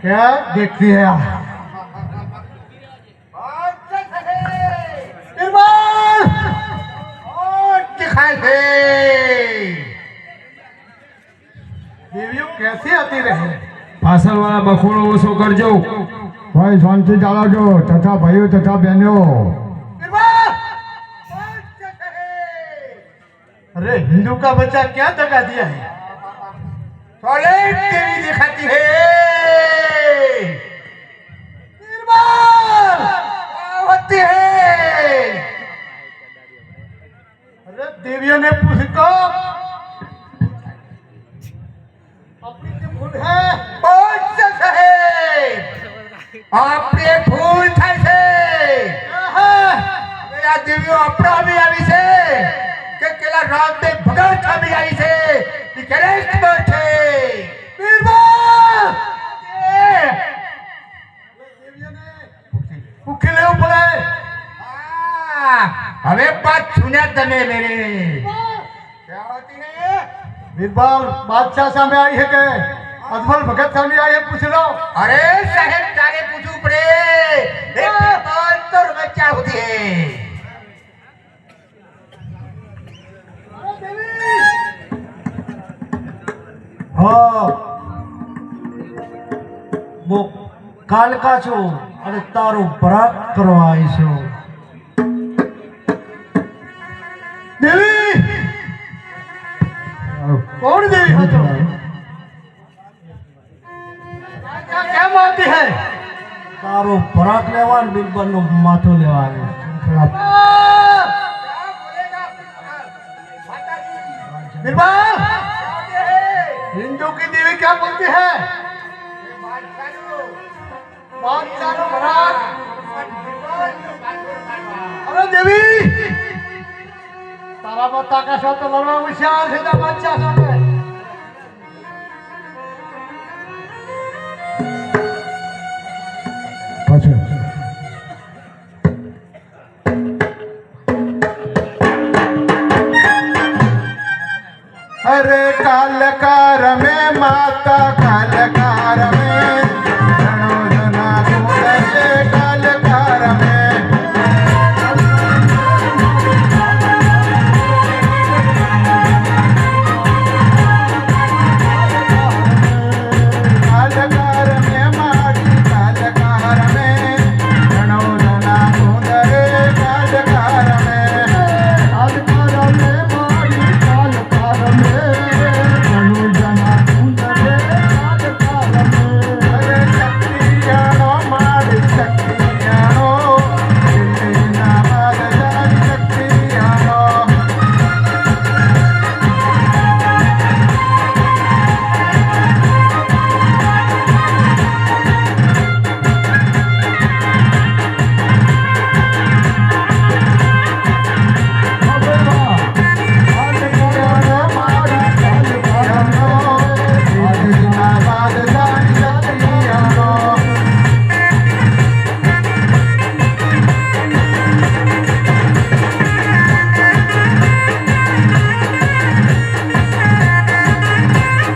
क्या देखती है देवियों कैसी आती रहे पासल वाला बखोड़ो ओछो करजो भाई शांति जाळवजो तथा भाइयों तथा बहनों। अरे हिंदू का बच्चा क्या दगा दिया है टॉयलेट देवी दिखाती है होती है। अरे देवियों ने पूछ को अपनी जो फूल है આપણે ફૂલ થાય છે આ દેવીઓ આપણા બી આવી છે કે કેલા રામદેવ ભગત આવી આવી છે એ ગણેશ પર છે ભૂખી લેવું પડે હવે પાછ સુન્યા તમે મેરે क्या होती है बीरबल बादशाह सामने आई है के अजमल भगत सामने आई है पूछ लो अरे साहेब तारे पूछू पड़े तो बच्चा होती है हाँ वो काल का छो अरे तारो बरात करवाई छो देवी कौन देवी हो तुम क्या मानती है तारो बरात लेवान बिरबल नो माथो लेवान बिरबल हिंदू की देवी क्या बोलती है बादशाह नो बरात अरे देवी तारा बता का शो तो लड़वा विशाल है ना बादशाह सामने पाछो अरे कालकार में माता कालकार में